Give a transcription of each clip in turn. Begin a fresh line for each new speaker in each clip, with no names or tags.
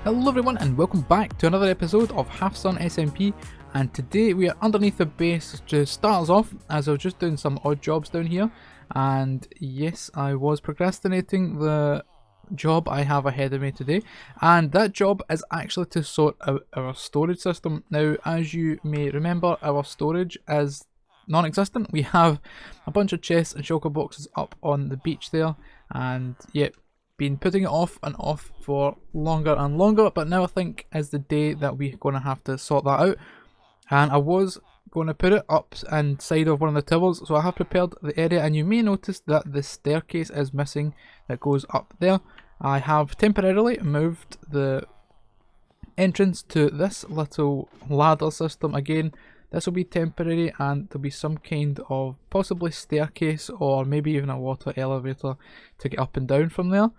Hello everyone and welcome back to another episode of Halfsun SMP, and today we are underneath the base to start us off, as I was just doing some odd jobs down here. And yes, I was procrastinating the job I have ahead of me today, and that job is actually to sort out our storage system. Now, as you may remember, our storage is non-existent. We have a bunch of chests and shulker boxes up on the beach there, and yep, been putting it off and off for longer and longer, but now I think is the day that we're going to have to sort that out. And I was going to put it up inside of one of the towers, so I have prepared the area, and you may notice that the staircase is missing that goes up there. I have temporarily moved the entrance to this little ladder system. Again, this will be temporary, and there'll be some kind of possibly staircase or maybe even a water elevator to get up and down from there.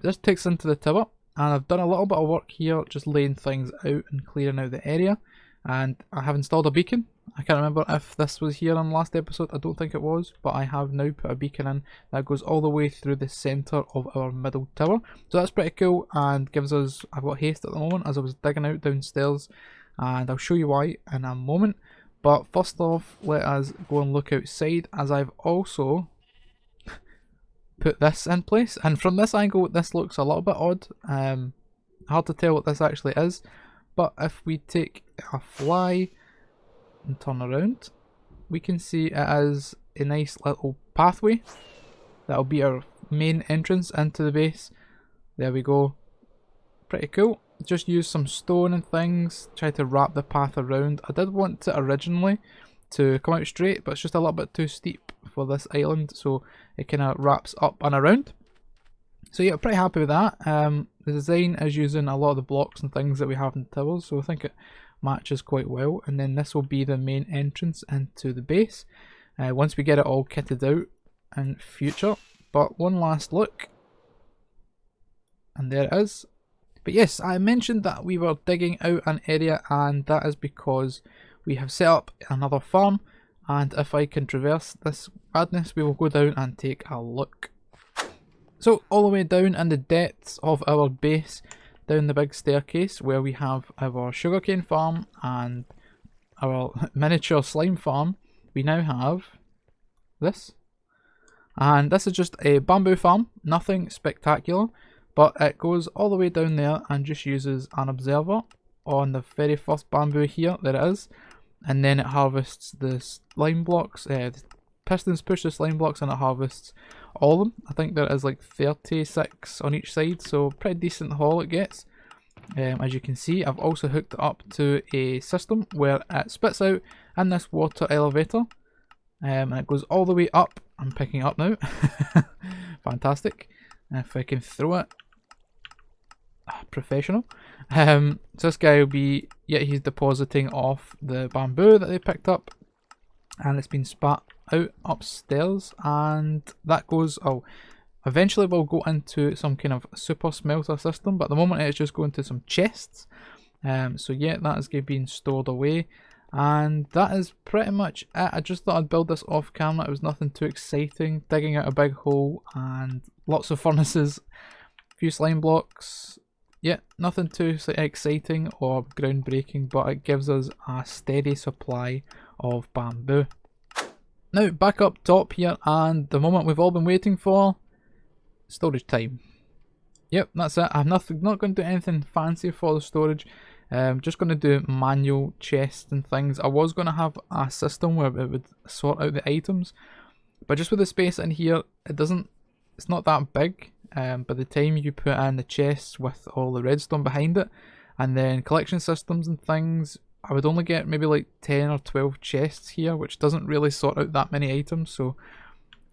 This takes into the tower, and I've done a little bit of work here just laying things out and clearing out the area. And I have installed a beacon. I can't remember if this was here on the last episode, I don't think it was, but I have now put a beacon in that goes all the way through the centre of our middle tower. So that's pretty cool and gives us, I've got haste at the moment as I was digging out downstairs, and I'll show you why in a moment. But first off, let us go and look outside, as I've also put this in place. And from this angle, this looks a little bit odd. Hard to tell what this actually is. But if we take a fly and turn around, we can see it is a nice little pathway. That'll be our main entrance into the base. There we go. Pretty cool. Just use some stone and things, try to wrap the path around. I did want it originally to come out straight, but it's just a little bit too steep for this island, so it kind of wraps up and around. So yeah, pretty happy with that. The design is using a lot of the blocks and things that we have in the towers, so I think it matches quite well. And then this will be the main entrance into the base once we get it all kitted out in future. But one last look, and there it is. But yes, I mentioned that we were digging out an area, and that is because we have set up another farm, and if I can traverse this madness, we will go down and take a look. So all the way down in the depths of our base, down the big staircase where we have our sugarcane farm and our miniature slime farm, we now have this. And this is just a bamboo farm, nothing spectacular. But it goes all the way down there and just uses an observer on the very first bamboo here, there it is. And then it harvests the slime blocks, the pistons push the slime blocks, and it harvests all of them. I think there is like 36 on each side, so pretty decent haul it gets. As you can see, I've also hooked it up to a system where it spits out in this water elevator. And it goes all the way up. I'm picking up now. Fantastic. If I can throw it. Professional. So this guy will be, yeah, he's depositing off the bamboo that they picked up, and it's been spat out upstairs, and that goes, oh, eventually we'll go into some kind of super smelter system, but at the moment it's just going to some chests. So yeah, that is being stored away, and that is pretty much it. I just thought I'd build this off camera. It was nothing too exciting, digging out a big hole and lots of furnaces, a few slime blocks. Yeah, nothing too exciting or groundbreaking, but it gives us a steady supply of bamboo. Now back up top here, and the moment we've all been waiting for, storage time. Yep, that's it. I'm not going to do anything fancy for the storage. Just going to do manual chests and things. I was going to have a system where it would sort out the items, but just with the space in here, it's not that big. By the time you put in the chests with all the redstone behind it, and then collection systems and things, I would only get maybe like 10 or 12 chests here, which doesn't really sort out that many items, so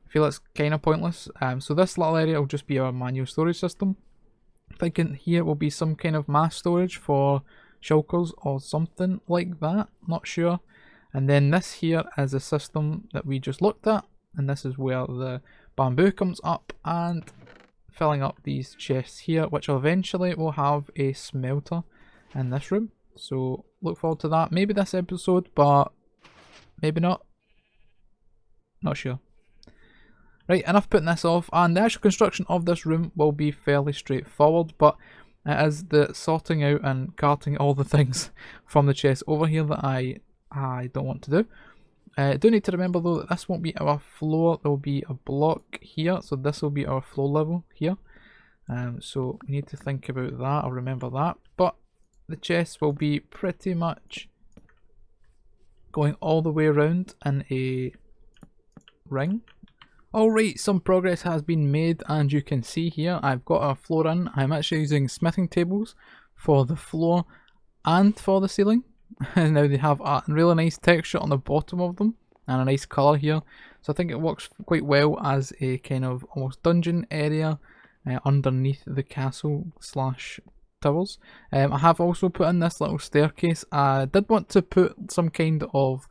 I feel it's kind of pointless. So this little area will just be our manual storage system. I'm thinking here will be some kind of mass storage for shulkers or something like that, not sure. And then this here is a system that we just looked at, and this is where the bamboo comes up and filling up these chests here, which eventually will have a smelter in this room. So look forward to that. Maybe this episode, but maybe not. Not sure. Right, enough putting this off, and the actual construction of this room will be fairly straightforward, but It is the sorting out and carting all the things from the chest over here that I don't want to do. I do need to remember though that this won't be our floor, there will be a block here, so this will be our floor level here. So we need to think about that, I'll remember that. But the chest will be pretty much going all the way around in a ring. Alright, some progress has been made, and you can see here I've got a floor in. I'm actually using smithing tables for the floor and for the ceiling. And now they have a really nice texture on the bottom of them and a nice colour here. So I think it works quite well as a kind of almost dungeon area underneath the castle slash towers. I have also put in this little staircase. I did want to put some kind of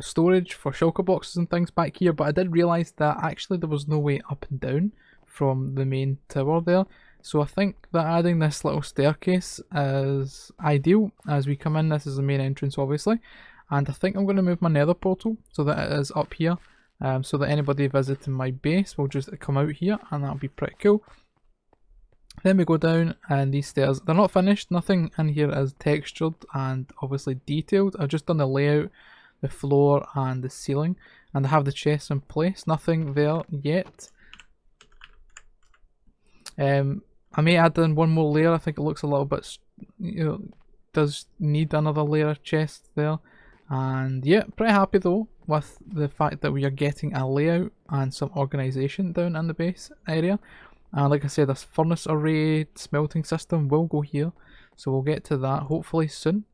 storage for shulker boxes and things back here, but I did realise that actually there was no way up and down from the main tower there. So I think that adding this little staircase is ideal as we come in. This is the main entrance obviously, and I think I'm going to move my nether portal so that it is up here, so that anybody visiting my base will just come out here, and that'll be pretty cool. Then we go down, and these stairs, they're not finished, nothing in here is textured and obviously detailed. I've just done the layout, the floor and the ceiling, and I have the chests in place, nothing there yet. I may add in one more layer. I think it looks a little bit, does need another layer of chest there. And yeah, pretty happy though with the fact that we are getting a layout and some organisation down in the base area. And like I said, this furnace array smelting system will go here, so we'll get to that hopefully soon.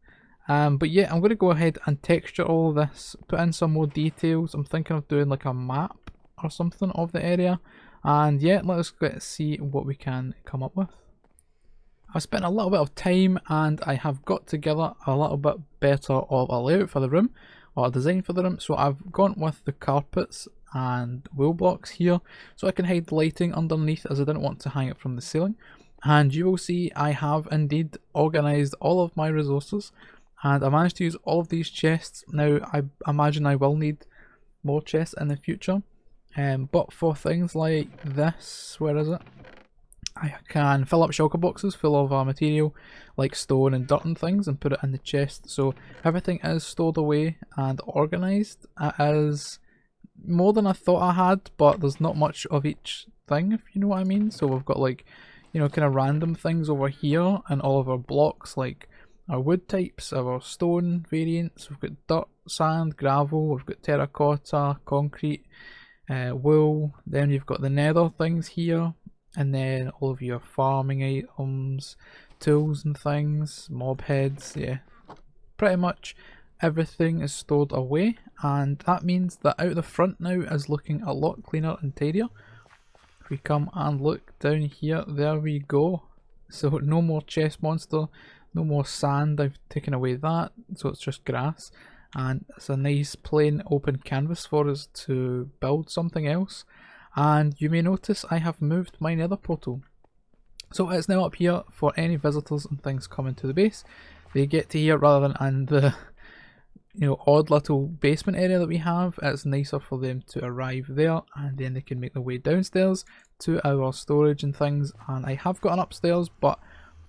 But yeah, I'm going to go ahead and texture all of this, put in some more details. I'm thinking of doing like a map or something of the area. And yeah, let's see what we can come up with. I've spent a little bit of time and I have got together a little bit better of a layout for the room, or a design for the room. So I've gone with the carpets and wool blocks here, so I can hide lighting underneath as I didn't want to hang it from the ceiling. And you will see I have indeed organised all of my resources, and I managed to use all of these chests. Now I imagine I will need more chests in the future. But for things like this, where is it? I can fill up shulker boxes full of material like stone and dirt and things and put it in the chest. So everything is stored away and organised. It is more than I thought I had, but there's not much of each thing, if you know what I mean. So we've got like, kind of random things over here, and all of our blocks, like our wood types, our stone variants. We've got dirt, sand, gravel, we've got terracotta, concrete, wool. Then you've got the nether things here, and then all of your farming items, tools and things, mob heads. Yeah, pretty much everything is stored away, and that means that out the front now is looking a lot cleaner and tidier. If we come and look down here, there we go. So no more chest monster, no more sand, I've taken away that, so it's just grass. And it's a nice plain open canvas for us to build something else. And you may notice I have moved my nether portal, so it's now up here for any visitors and things coming to the base. They get to here rather than in the odd little basement area that we have. It's nicer for them to arrive there, and then they can make their way downstairs to our storage and things. And I have got an upstairs, but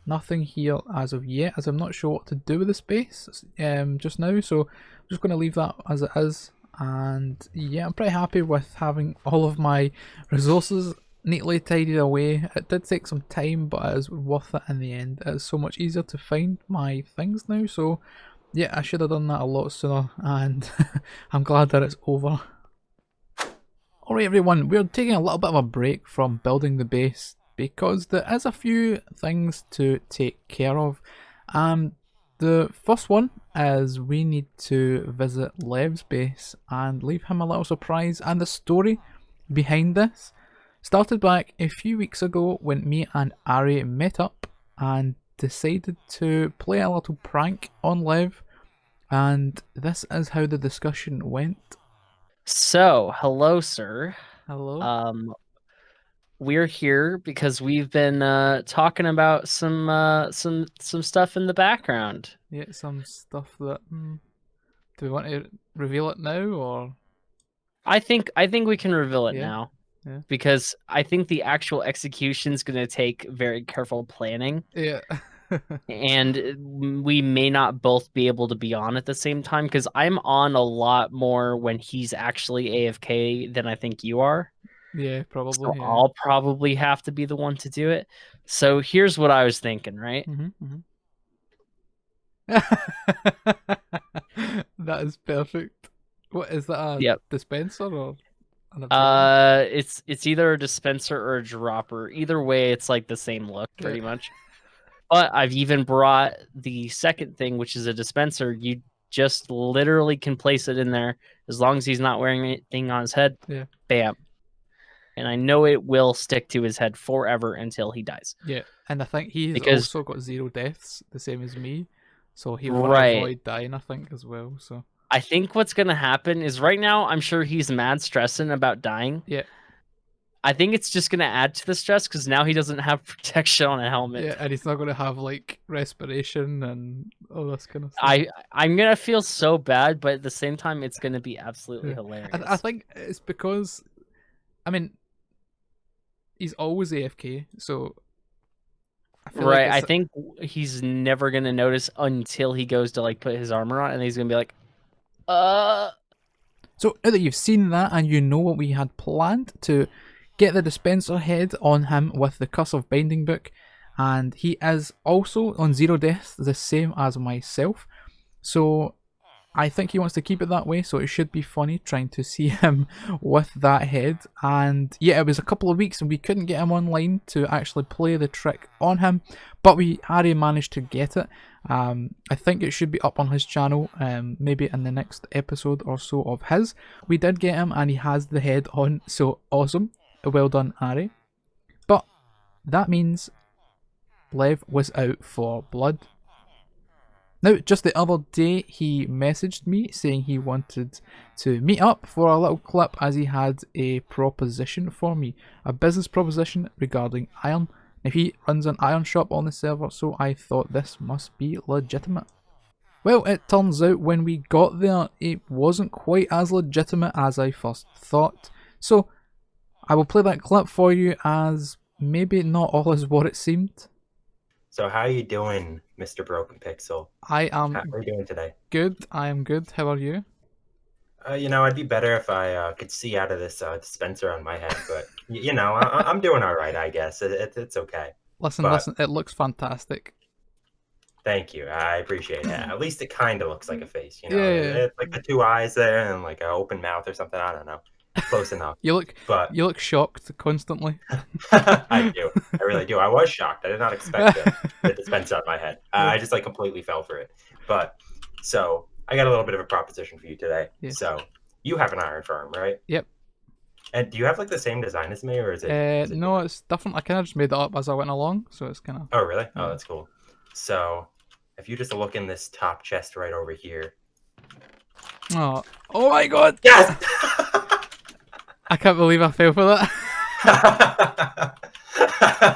nothing here as of yet, as I'm not sure what to do with the space just now, so I'm just going to leave that as it is. And yeah, I'm pretty happy with having all of my resources neatly tidied away. It did take some time, but it is worth it in the end. It's so much easier to find my things now, so yeah, I should have done that a lot sooner, and I'm glad that it's over. Alright everyone, we're taking a little bit of a break from building the base because there is a few things to take care of. The first one is we need to visit Lev's base and leave him a little surprise, and the story behind this started back a few weeks ago when me and Ari met up and decided to play a little prank on Lev, and this is how the discussion went.
So, hello sir.
Hello.
We're here because we've been talking about some stuff in the background.
Yeah, some stuff that do we want to reveal it now, or
I think we can reveal it
yeah?
now.
Yeah.
because I think the actual execution is going to take very careful planning.
Yeah.
And we may not both be able to be on at the same time because I'm on a lot more when he's actually AFK than I think you are.
Yeah,
So
probably. Yeah.
I'll probably have to be the one to do it. So here's what I was thinking, right?
That is perfect. What is that? A
Yep.
dispenser or an absorbent?
It's either a dispenser or a dropper. Either way, it's like the same look pretty
Yeah.
much. But I've even brought the second thing, which is a dispenser. You just literally can place it in there as long as he's not wearing anything on his head.
Yeah.
Bam. And I know it will stick to his head forever until he dies.
Yeah, and I think he's
Because
also got 0 deaths, the same as me. So he would want to
right,
avoid dying, I think, as well. So
I think what's gonna happen is right now I'm sure he's mad stressing about dying.
yeah,
I think it's just gonna add to the stress because now he doesn't have protection on a helmet.
yeah, and he's not going to have like respiration and all this kind of stuff.
I'm gonna feel so bad, but at the same time, it's gonna be absolutely
Yeah.
hilarious.
I think it's because, I mean, he's always AFK, so I feel
right,
like
I think he's never gonna notice until he goes to like put his armor on, and he's gonna be like,
So now that you've seen that and you know what we had planned to get the dispenser head on him with the Curse of Binding book, and he is also on 0 death, the same as myself. So I think he wants to keep it that way, so it should be funny trying to see him with that head. And yeah, it was a couple of weeks and we couldn't get him online to actually play the trick on him, but Harry managed to get it. I think it should be up on his channel, maybe in the next episode or so of his. We did get him and he has the head on, so awesome. Well done, Harry. But that means Lev was out for blood. Now, just the other day, he messaged me saying he wanted to meet up for a little clip as he had a proposition for me, a business proposition regarding iron. Now, he runs an iron shop on the server, so I thought this must be legitimate. Well, it turns out when we got there, it wasn't quite as legitimate as I first thought. So, I will play that clip for you as maybe not all is what it seemed.
So how are you doing, Mr. Broken Pixel?
I am
How are you doing today?
good. I am good. How are you?
I'd be better if I could see out of this dispenser on my head, but I'm doing all right, I guess. It's okay.
Listen, it looks fantastic.
Thank you. I appreciate it. At least it kind of looks like a face,
Yeah.
It's like the 2 eyes there and like an open mouth or something. I don't know. Close enough.
You look shocked constantly.
I do. I really do. I was shocked. I did not expect the dispenser on my head. I just like completely fell for it. But so I got a little bit of a proposition for you today.
Yeah.
So you have an iron firm, right?
Yep.
And do you have like the same design as me, or is it?
No, it's different. I kind of just made it up as I went along, so it's kind of.
Oh, really? Oh, that's cool. So if you just look in this top chest right over here.
Oh my God!
Yes.
I can't believe I fell for that.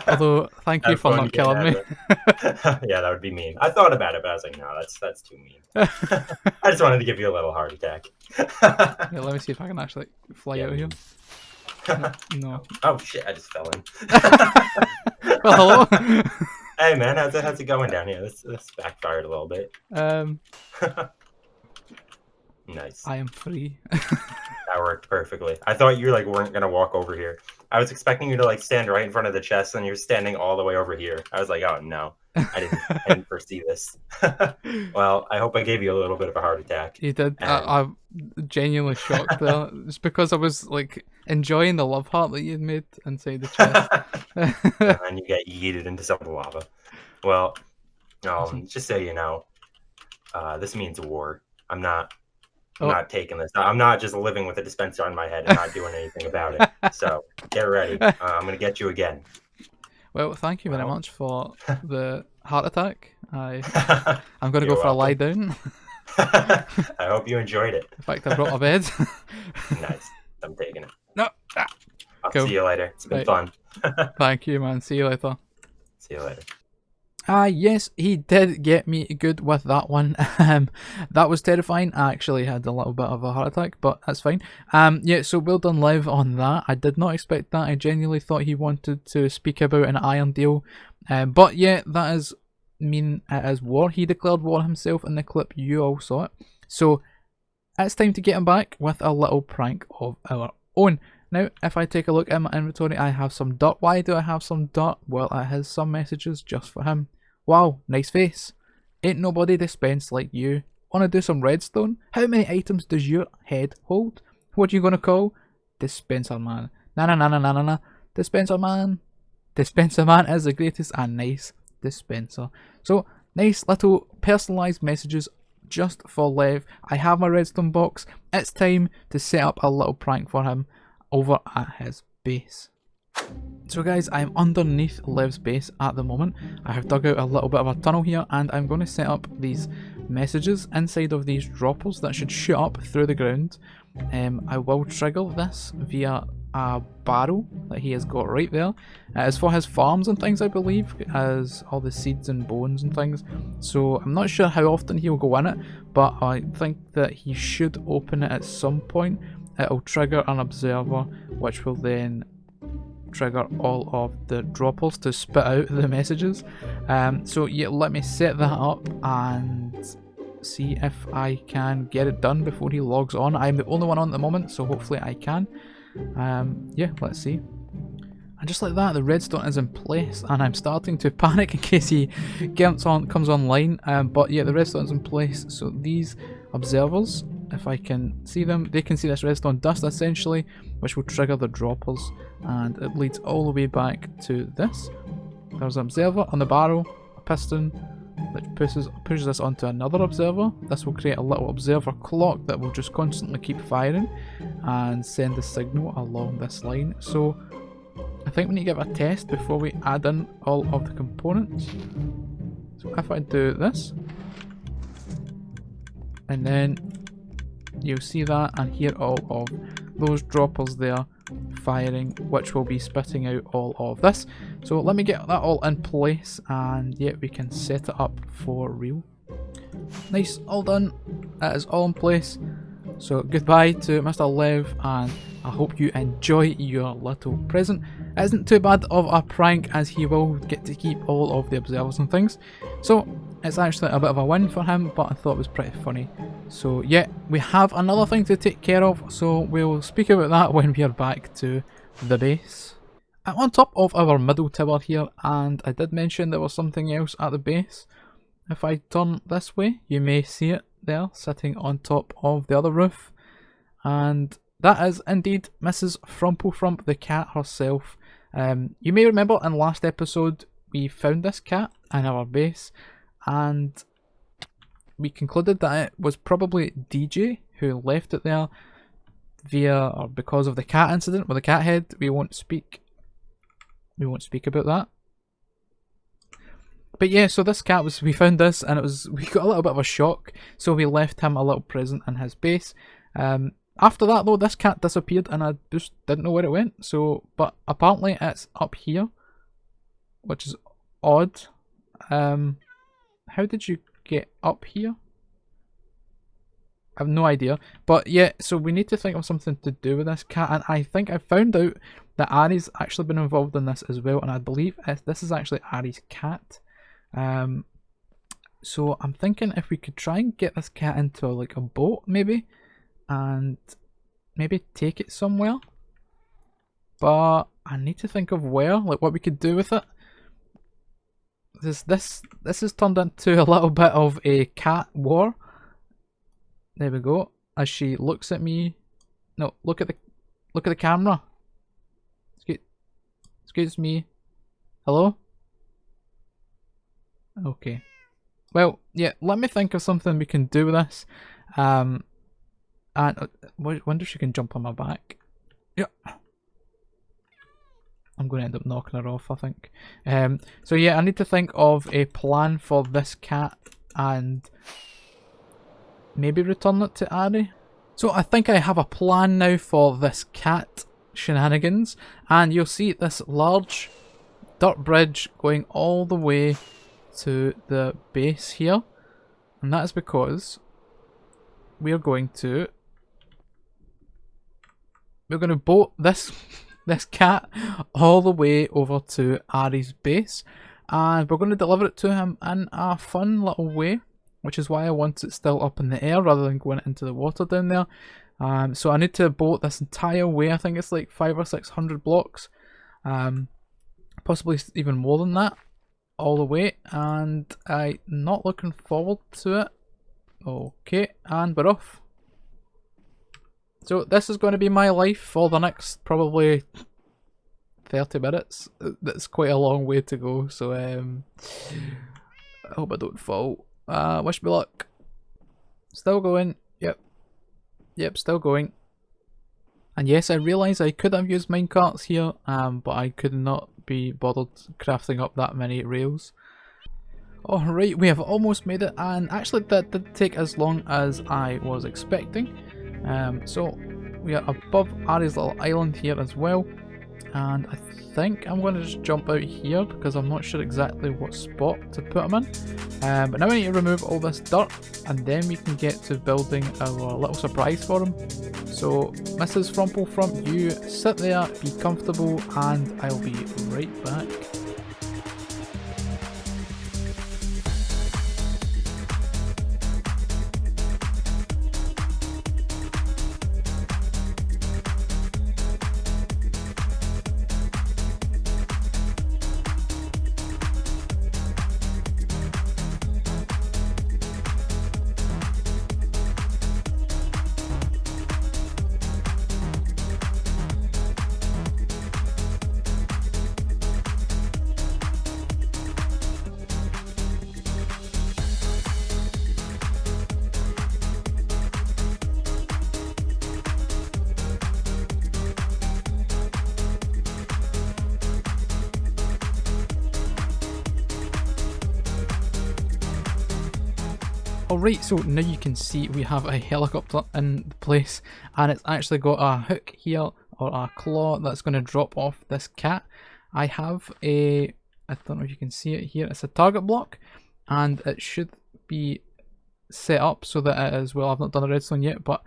Although, thank you for not killing me.
Yeah, that would be mean. I thought about it, but I was like, no, that's too mean. I just wanted to give you a little heart attack.
Yeah, let me see if I can actually fly out of here. No.
Oh shit! I just fell in.
Well, hello.
Hey man, how's it going down here? This backfired a little bit. Nice.
I am free.
That worked perfectly. I thought you weren't gonna walk over here. I was expecting you to stand right in front of the chest, and you're standing all the way over here. I was like, oh no, I didn't foresee this. Well, I hope I gave you a little bit of a heart attack.
You did. I'm genuinely shocked there. It's because I was enjoying the love heart that you had made inside the chest.
And you get yeeted into some lava. Well, just so you know, this means war. I'm not taking this. I'm not just living with a dispenser on my head and not doing anything about it. So get ready. I'm going to get you again.
Well, thank you very much for the heart attack. I'm going to
You're
go for a
welcome.
lie down.
I hope you enjoyed it.
In fact, I brought a bed.
Nice. I'm taking it.
No.
I'll
Cool.
see you later. It's been
Right.
fun.
Thank you, man. See you later.
See you later.
Yes, he did get me good with that one. That was terrifying. I actually had a little bit of a heart attack, but that's fine. Yeah, so well done, Liv, on that. I did not expect that. I genuinely thought he wanted to speak about an iron deal. But yeah, that is mean it is war. He declared war himself in the clip. You all saw it. So it's time to get him back with a little prank of our own. Now, if I take a look at my inventory, I have some dirt. Why do I have some dirt? Well, it has some messages just for him. Wow, nice face. Ain't nobody dispensed like you. Wanna do some redstone? How many items does your head hold? What you gonna call? Dispenser man. Na na na na na na na. Dispenser man. Dispenser man is the greatest and nice dispenser. So, nice little personalised messages just for Lev. I have my redstone box. It's time to set up a little prank for him over at his base. So guys, I'm underneath Lev's base at the moment. I have dug out a little bit of a tunnel here and I'm going to set up these messages inside of these droppers that should shoot up through the ground. I will trigger this via a barrel that he has got right there. It's for his farms and things, I believe, as all the seeds and bones and things. So I'm not sure how often he'll go in it, but I think that he should open it at some point. It'll trigger an observer, which will then trigger all of the droppers to spit out the messages. So yeah, let me set that up and see if I can get it done before he logs on. I'm the only one on at the moment, so hopefully I can. Yeah, let's see. And just like that, the redstone is in place, and I'm starting to panic in case he comes online. But yeah, the redstone's in place. So these observers, if I can see them, they can see this redstone dust essentially, which will trigger the droppers, and it leads all the way back to this. There's an observer on the barrel, a piston, which pushes this onto another observer. This will create a little observer clock that will just constantly keep firing and send the signal along this line. So I think we need to give it a test before we add in all of the components. So if I do this, and then you'll see that and hear all of those droppers there firing, which will be spitting out all of this. So let me get that all in place, and yeah, we can set it up for real. Nice, all done. That is all in place. So goodbye to Mr. Lev, and I hope you enjoy your little present. It isn't too bad of a prank, as he will get to keep all of the observers and things. So it's actually a bit of a win for him, but I thought it was pretty funny. So yeah, we have another thing to take care of, so we'll speak about that when we are back to the base. I'm on top of our middle tower here, and I did mention there was something else at the base. If I turn this way, you may see it there, sitting on top of the other roof. And that is indeed Mrs. Frumplefrump, the cat herself. You may remember in last episode, we found this cat in our base, and we concluded that it was probably DJ who left it there because of the cat incident with the cat head. We won't speak about that. But yeah, so this cat we found this, and we got a little bit of a shock, so we left him a little present in his base. After that though, this cat disappeared and I just didn't know where it went. So, but apparently it's up here, which is odd. How did you get up here? I have no idea. But yeah, so we need to think of something to do with this cat, and I think I found out that Ari's actually been involved in this as well, and I believe this is actually Ari's cat. So I'm thinking if we could try and get this cat into like a boat maybe, and maybe take it somewhere. But I need to think of where, like what we could do with it. This has turned into a little bit of a cat war. There we go. As she looks at me. No, look at the camera. Excuse me. Hello? Okay. Well, yeah, let me think of something we can do with this. And I wonder if she can jump on my back. Yeah. I'm going to end up knocking her off, I think. So yeah, I need to think of a plan for this cat and maybe return it to Ari. So I think I have a plan now for this cat shenanigans, and you'll see this large dirt bridge going all the way to the base here, and that is because we're going to boat this cat all the way over to Ari's base, and we're going to deliver it to him in a fun little way, which is why I want it still up in the air rather than going into the water down there. So I need to boat this entire way. I think it's like 500 or 600 blocks, possibly even more than that, all the way, and I'm not looking forward to it. Okay, and we're off. So this is going to be my life for the next probably 30 minutes. That's quite a long way to go, so I hope I don't fall. Wish me luck. Still going. Yep, still going. And yes, I realise I could have used minecarts here, but I could not be bothered crafting up that many rails. Alright, we have almost made it, and actually that didn't take as long as I was expecting. So we are above Ari's little island here as well, and I think I'm going to just jump out here because I'm not sure exactly what spot to put him in. But now I need to remove all this dirt, and then we can get to building our little surprise for him. So Mrs. Frumplefrump, you sit there, be comfortable, and I'll be right back. Alright, so now you can see we have a helicopter in the place, and it's actually got a hook here, or a claw, that's going to drop off this cat. I have a, I don't know if you can see it here, it's a target block, and it should be set up so that it is, well, I've not done a redstone yet, but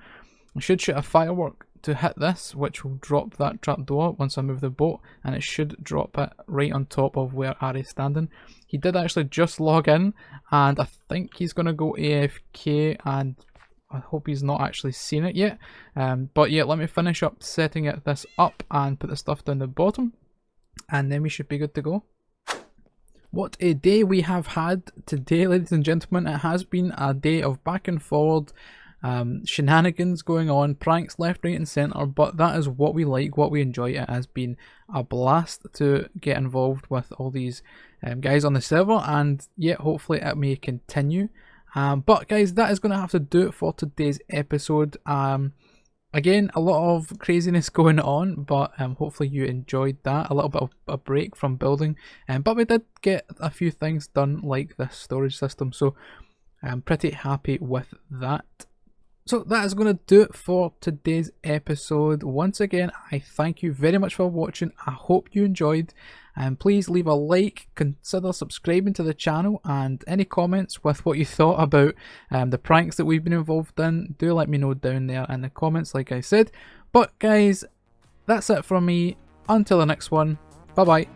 I should shoot a firework to hit this, which will drop that trapdoor once I move the boat, and it should drop it right on top of where Ari's standing. He did actually just log in, and I think he's going to go AFK, and I hope he's not actually seen it yet. But yeah, let me finish up setting this up and put the stuff down the bottom, and then we should be good to go. What a day we have had today, ladies and gentlemen. It has been a day of back and forward, shenanigans going on, pranks left, right and centre, but that is what we like, what we enjoy. It has been a blast to get involved with all these guys on the server, and yeah, hopefully it may continue. But guys, that is going to have to do it for today's episode. Again, a lot of craziness going on, but hopefully you enjoyed that. A little bit of a break from building, but we did get a few things done, like this storage system, so I'm pretty happy with that. So that is going to do it for today's episode. Once again, I thank you very much for watching. I hope you enjoyed, and please leave a like, consider subscribing to the channel, and any comments with what you thought about the pranks that we've been involved in, do let me know down there in the comments, like I said. But guys, that's it from me. Until the next one, bye bye.